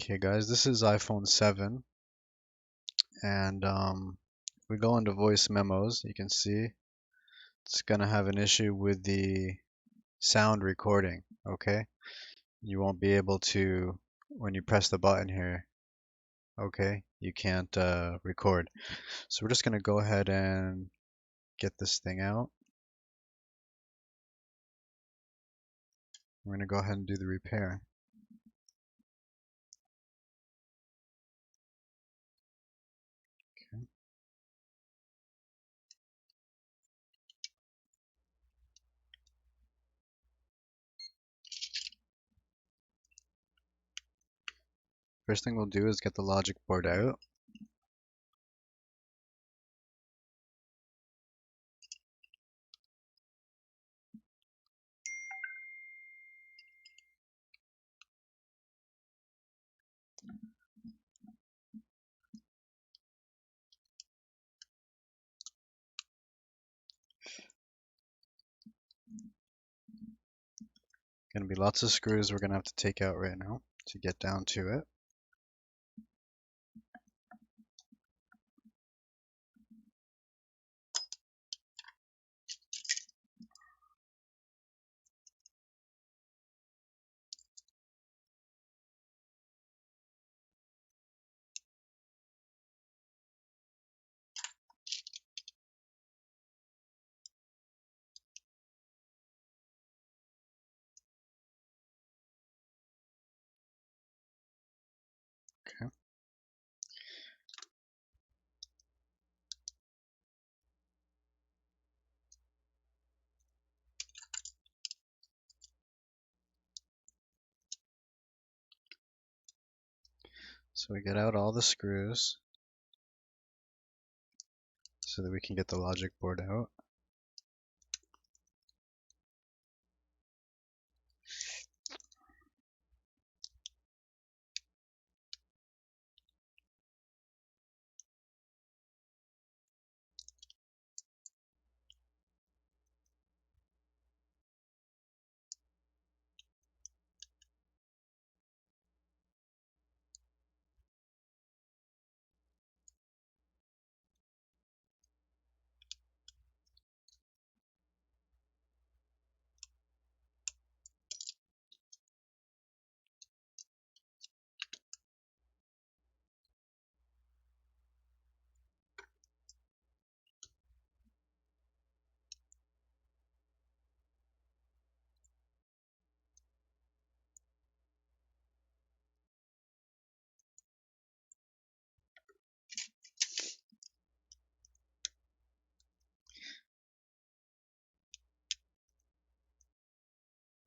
Okay, guys, this is iPhone 7, and we go into voice memos. You can see it's gonna have an issue with the sound recording. Okay, you won't be able to when you press the button here. Okay, you can't record. So we're just gonna go ahead and get this thing out. We're gonna go ahead and do the repair. Okay. First thing we'll do is get the logic board out. Gonna be lots of screws we're gonna have to take out right now to get down to it. Okay. So we get out all the screws so that we can get the logic board out.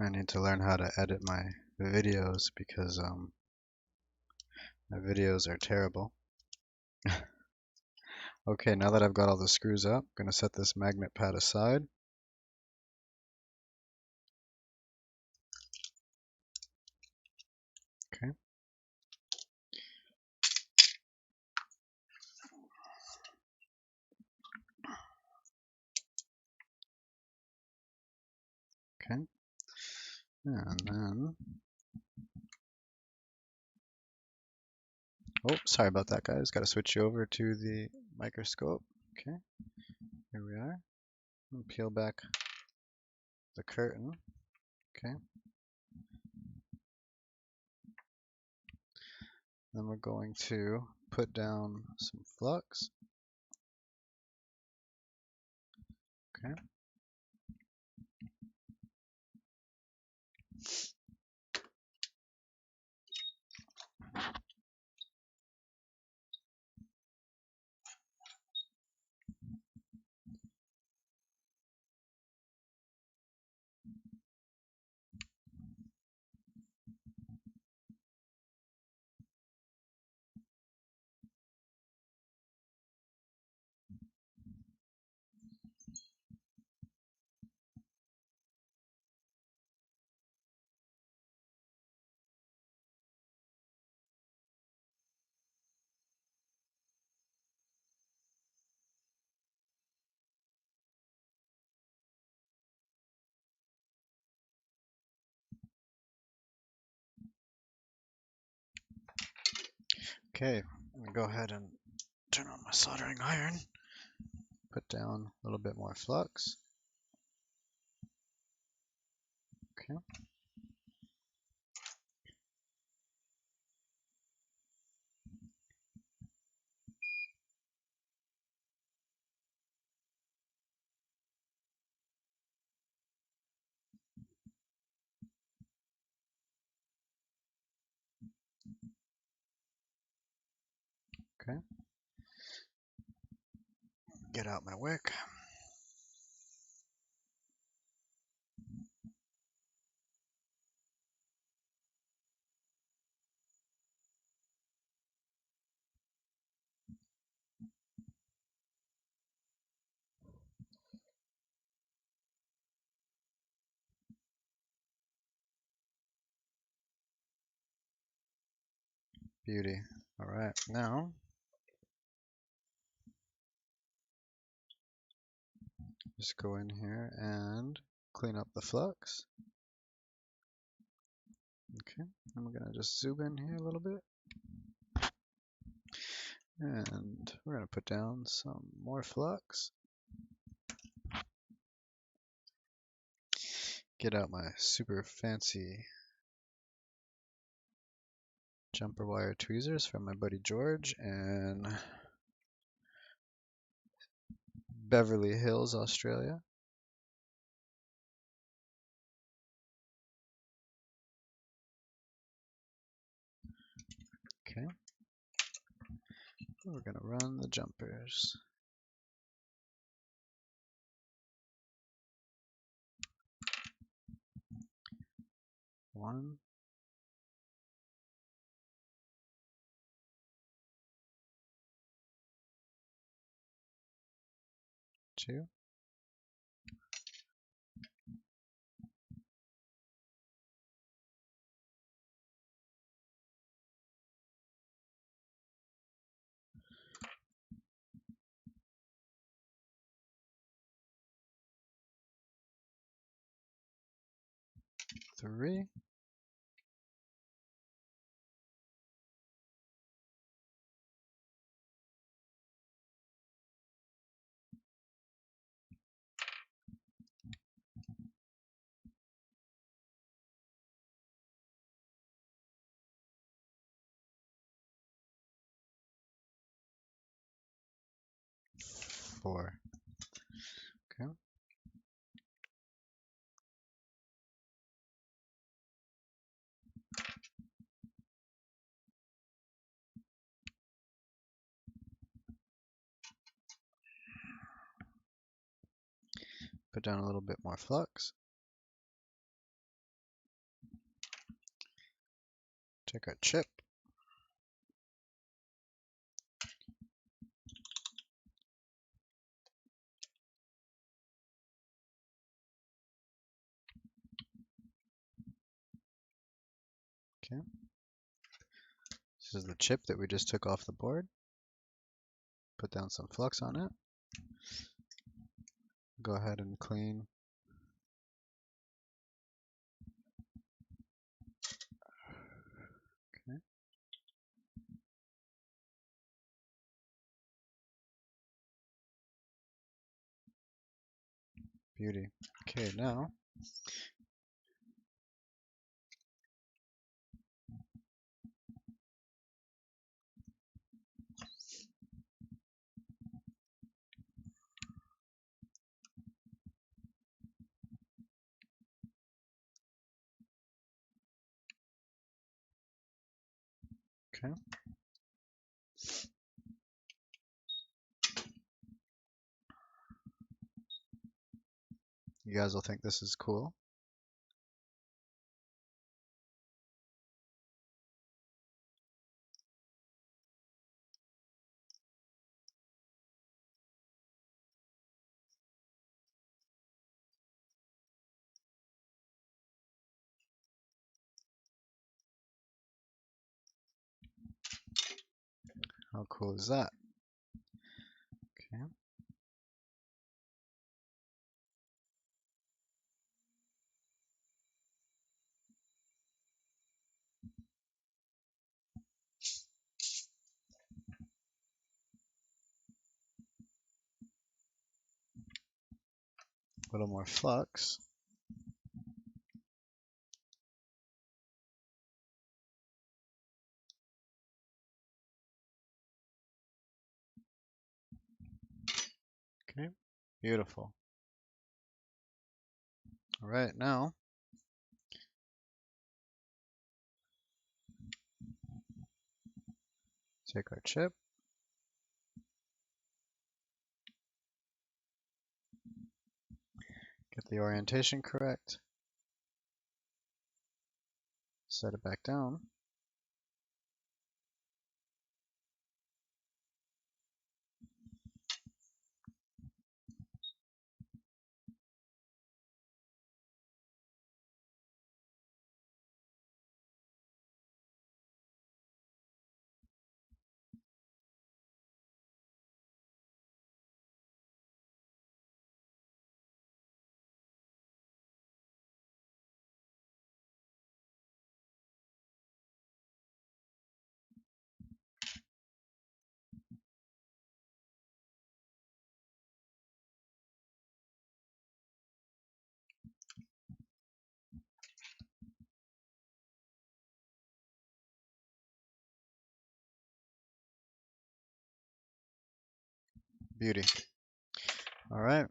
I need to learn how to edit my videos because my videos are terrible. Okay, now that I've got all the screws up, I'm going to set this magnet pad aside. Okay. Okay. And then, oh, sorry about that, guys. Got to switch you over to the microscope. Okay, here we are. And peel back the curtain. Okay. Then we're going to put down some flux. Okay. Okay, I'm gonna go ahead and turn on my soldering iron. Put down a little bit more flux. Okay. Okay. Get out my wick. Beauty. All right, now just go in here and clean up the flux. Okay, and we're gonna just zoom in here a little bit. And we're gonna put down some more flux. Get out my super fancy jumper wire tweezers from my buddy George in Beverly Hills, Australia. Okay, we're gonna run the jumpers. One, two, three, 4. Okay, put down a little bit more flux. Take our chip. Okay, this is the chip that we just took off the board. Put down some flux on it. Go ahead and clean. Okay. Beauty. Okay, now okay. You guys will think this is cool. How cool is that? Okay. little more flux. Okay, beautiful. All right, now take our chip, get the orientation correct, set it back down. Beauty. All right.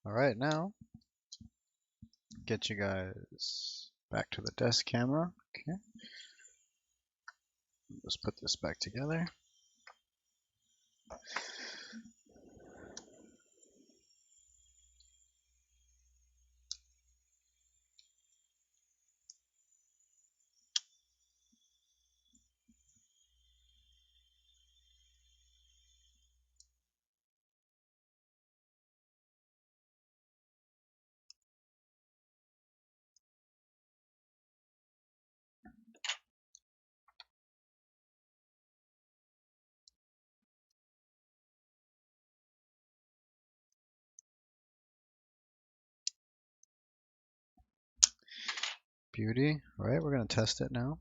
All right, now get you guys back to the desk camera. Okay, let's put this back together. Beauty. All right, we're going to test it now.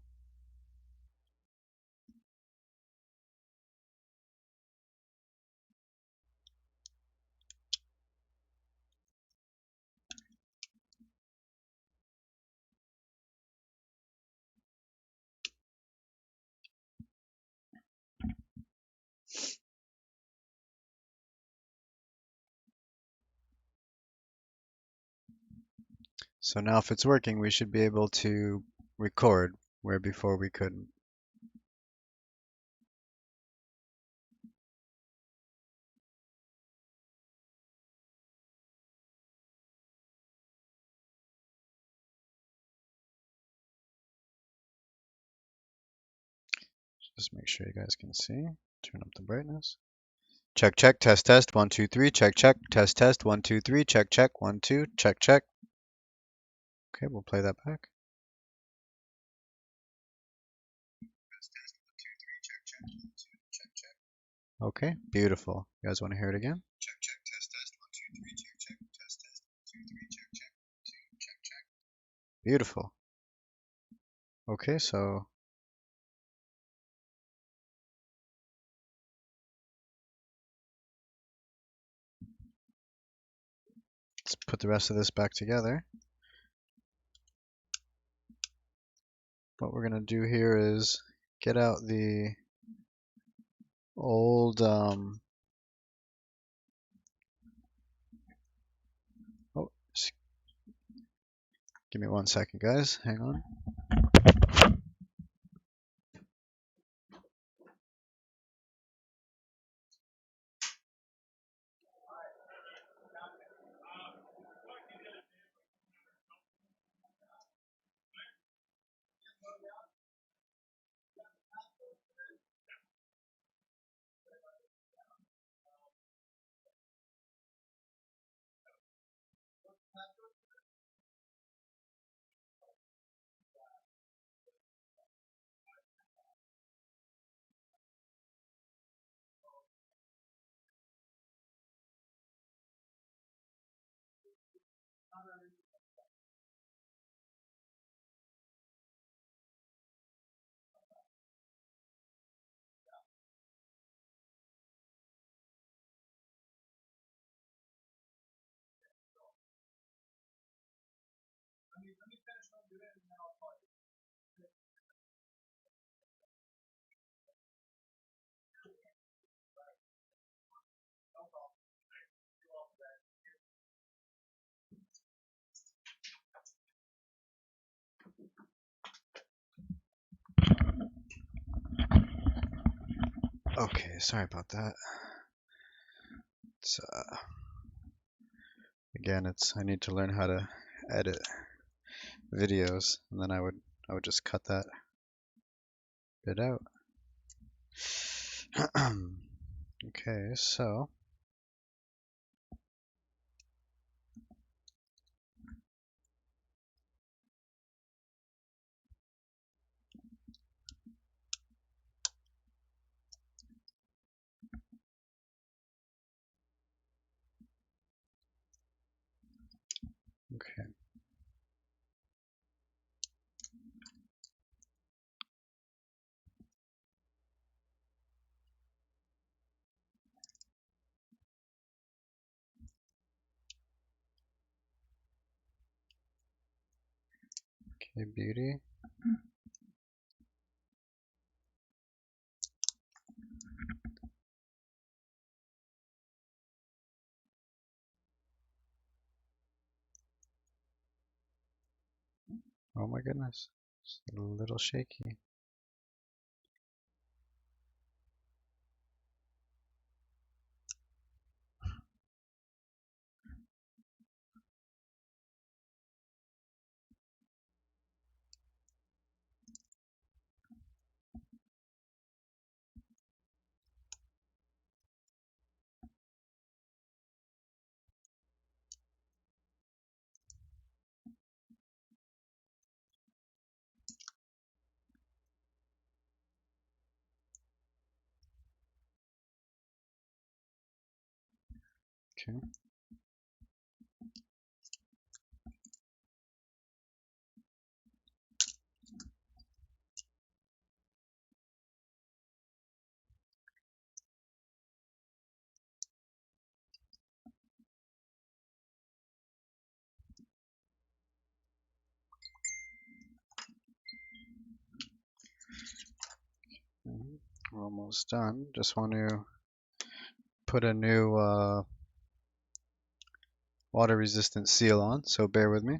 So now if it's working, we should be able to record where before we couldn't. Just make sure you guys can see. Turn up the brightness. Check, check, test, test, 1, 2, 3, check, check, test, test, 1, 2, 3, check, check, 1, 2, check, check. Okay, we'll play that back. Okay, beautiful. You guys want to hear it again? Check, check, test, test, 1, 2, 3, check, check, test, test, 1, 2, 3, check, check, 2, check, check. Beautiful. Okay, so let's put the rest of this back together. What we're going to do here is get out the old, oh, give me 1 second, guys. Hang on. Okay, sorry about that. It's again, I need to learn how to edit videos, and then I would just cut that bit out. Okay, so okay, okay, beauty. Oh my goodness, it's a little shaky. Okay, we're almost done. Just want to put a new water resistant seal on, so bear with me.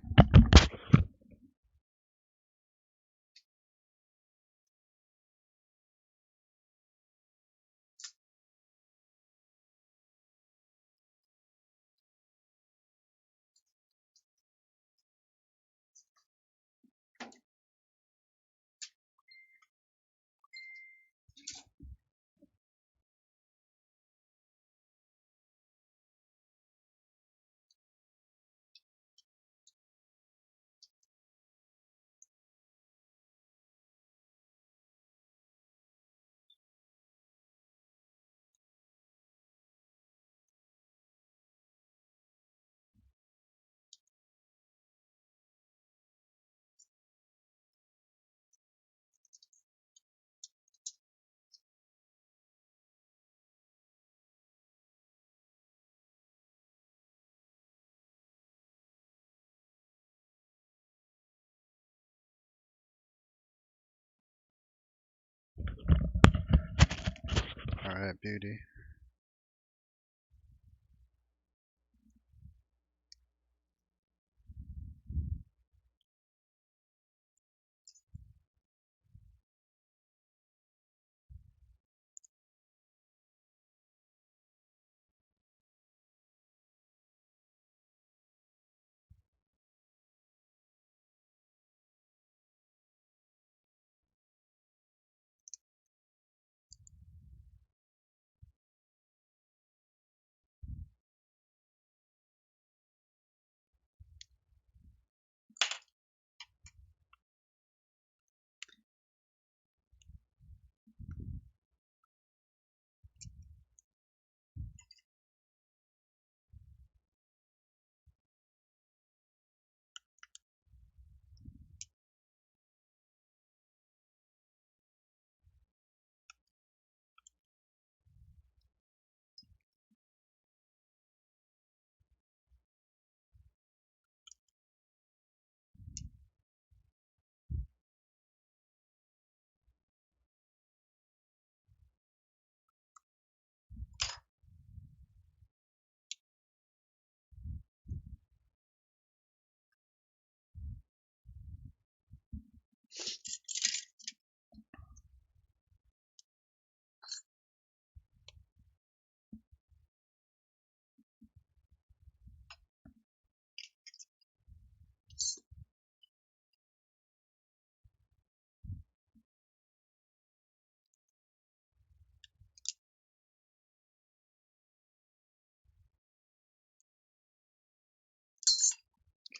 All right, beauty.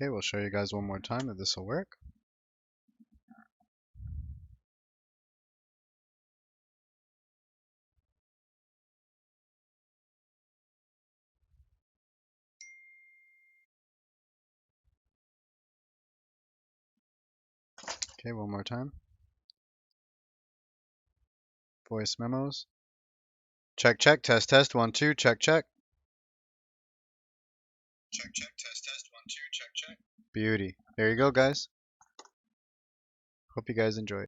Okay, we'll show you guys one more time that this will work. Okay, one more time. Voice memos. Check, check, test, test, 1, 2, check, check. Check, check, test, test, 1, 2, check, check. Beauty. There you go, guys. Hope you guys enjoyed.